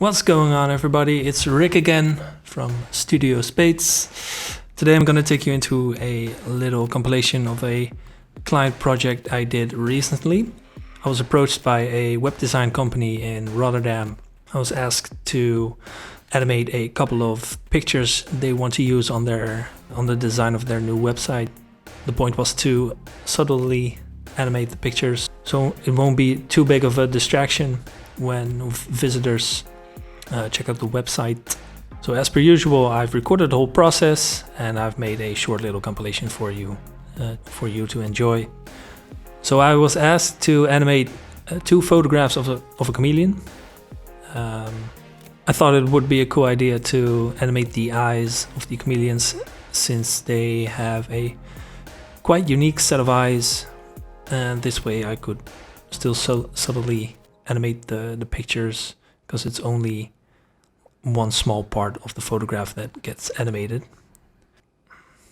What's going on, everybody? It's Rick again from Studio Spades. Today I'm going to take you into a little compilation of a client project I did recently. I was approached by a web design company in Rotterdam. I was asked to animate a couple of pictures they want to use on the design of their new website. The point was to subtly animate the pictures so it won't be too big of a distraction when visitors check out the website. So as per usual, I've recorded the whole process and I've made a short little compilation for you to enjoy. So I was asked to animate two photographs of a chameleon. I thought it would be a cool idea to animate the eyes of the chameleons, since they have a quite unique set of eyes, and this way I could still subtly animate the pictures, because it's only one small part of the photograph that gets animated.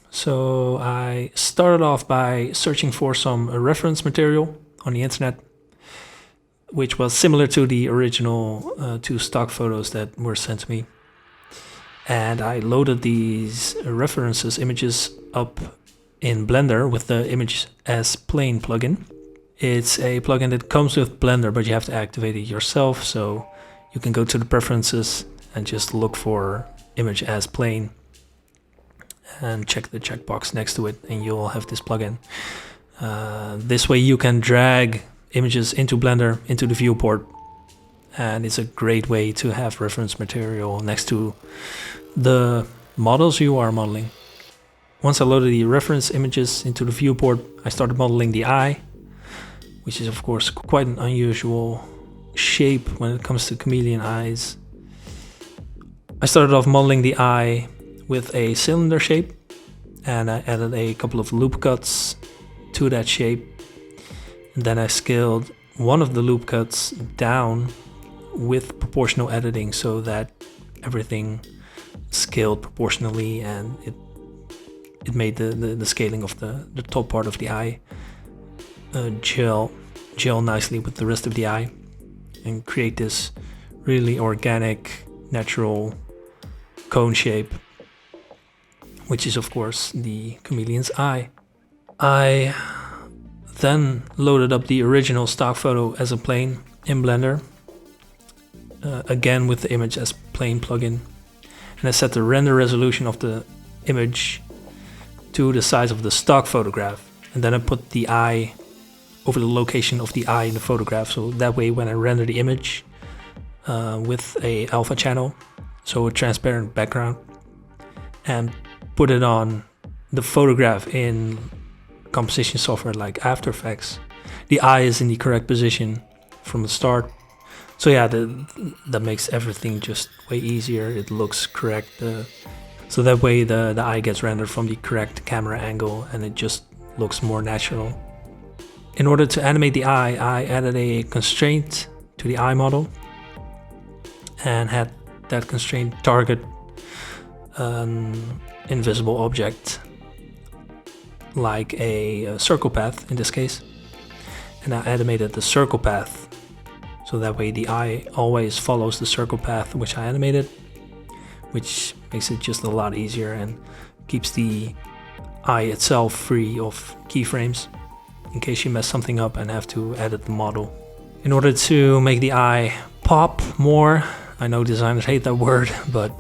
So I started off by searching for some reference material on the internet, which was similar to the original two stock photos that were sent to me. And I loaded these references images up in Blender with the Image as Plane plugin. It's a plugin that comes with Blender, but you have to activate it yourself. So you can go to the preferences and just look for Image as Plane and check the checkbox next to it, and you'll have this plugin. This way you can drag images into Blender, into the viewport, and it's a great way to have reference material next to the models you are modeling. Once I loaded the reference images into the viewport, I started modeling the eye, which is of course quite an unusual shape when it comes to chameleon eyes. I started off modeling the eye with a cylinder shape, and I added a couple of loop cuts to that shape. And then I scaled one of the loop cuts down with proportional editing, so that everything scaled proportionally, and it made the scaling of the top part of the eye gel nicely with the rest of the eye and create this really organic, natural cone shape, which is of course the chameleon's eye. I then loaded up the original stock photo as a plane in Blender, again with the Image as Plane plugin, and I set the render resolution of the image to the size of the stock photograph, and then I put the eye over the location of the eye in the photograph, so that way when I render the image with a alpha channel, so a transparent background, and put it on the photograph in composition software like After Effects, the eye is in the correct position from the start. So yeah, that makes everything just way easier. It looks correct. So that way the eye gets rendered from the correct camera angle, and it just looks more natural. In order to animate the eye, I added a constraint to the eye model and had that constraint target an invisible object, like a circle path in this case. And I animated the circle path, so that way the eye always follows the circle path which I animated, which makes it just a lot easier and keeps the eye itself free of keyframes in case you mess something up and have to edit the model. In order to make the eye pop more, I know designers hate that word, but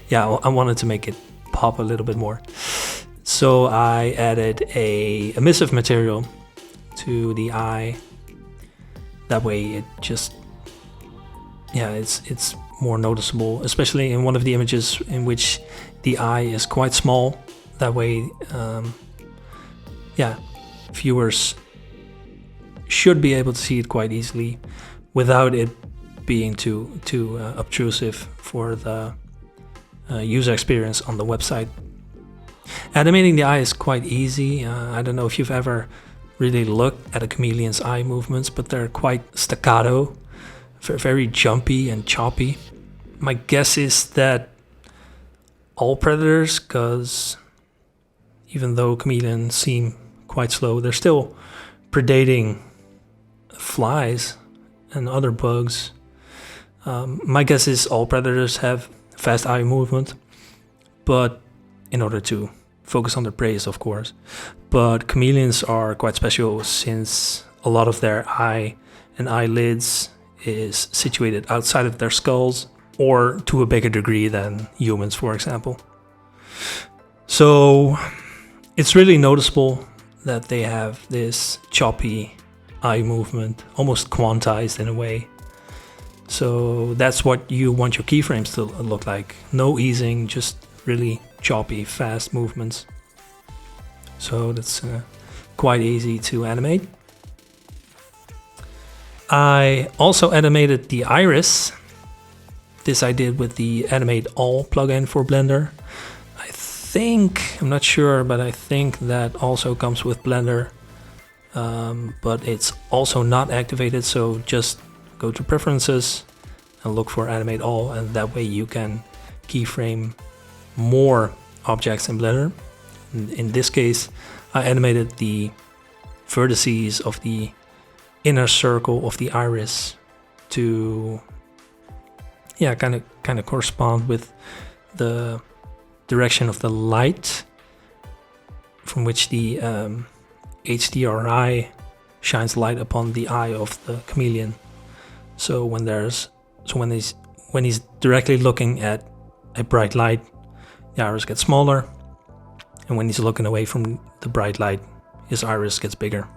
yeah, I wanted to make it pop a little bit more. So I added a emissive material to the eye. That way it just, yeah, it's more noticeable, especially in one of the images in which the eye is quite small. That way, yeah, viewers should be able to see it quite easily without it being too obtrusive for the user experience on the website. Animating the eye is quite easy. I don't know if you've ever really looked at a chameleon's eye movements, but they're quite staccato, very jumpy and choppy. My guess is that all predators, because even though chameleons seem quite slow, they're still predating flies and other bugs. My guess is all predators have fast eye movement, but in order to focus on their prey, of course. But chameleons are quite special since a lot of their eye and eyelids is situated outside of their skulls, or to a bigger degree than humans, for example. So it's really noticeable that they have this choppy eye movement, almost quantized in a way. So that's what you want your keyframes to look like. No easing, just really choppy, fast movements. So that's quite easy to animate. I also animated the iris. This I did with the Animate All plugin for Blender. I'm not sure, but I think that also comes with Blender. But it's also not activated, so just go to Preferences and look for Animate All, and that way you can keyframe more objects in Blender. In this case, I animated the vertices of the inner circle of the iris to kind of correspond with the direction of the light from which the HDRI shines light upon the eye of the chameleon. So when he's directly looking at a bright light, the iris gets smaller, and when he's looking away from the bright light, his iris gets bigger.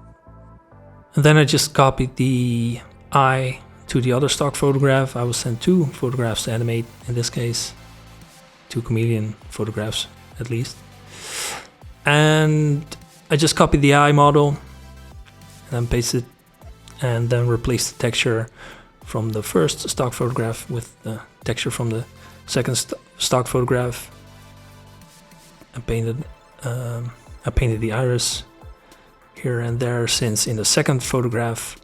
And then I just copied the eye to the other stock photograph. I was sent 2 photographs to animate, in this case 2 chameleon photographs at least. And I just copied the eye model and then pasted and then replaced the texture from the first stock photograph with the texture from the second stock photograph. I painted the iris here and there, since in the second photograph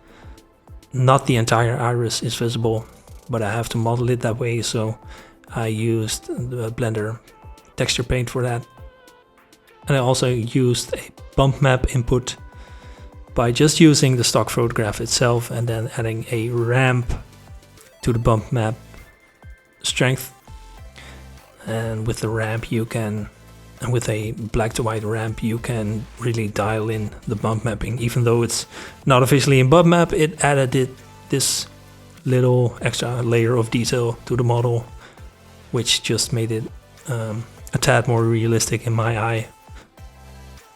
not the entire iris is visible, but I have to model it that way, so I used the Blender texture paint for that. And I also used a bump map input by just using the stock photograph itself and then adding a ramp to the bump map strength. And with the ramp with a black to white ramp, you can really dial in the bump mapping. Even though it's not officially in bump map, it added this little extra layer of detail to the model, which just made it a tad more realistic in my eye.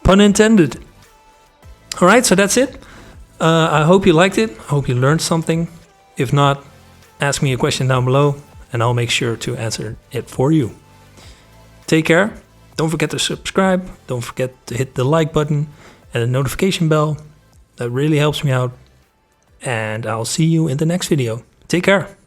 Pun intended. Alright, so that's it. I hope you liked it. I hope you learned something. If not, ask me a question down below and I'll make sure to answer it for you. Take care. Don't forget to subscribe. Don't forget to hit the like button and the notification bell. That really helps me out. And I'll see you in the next video. Take care.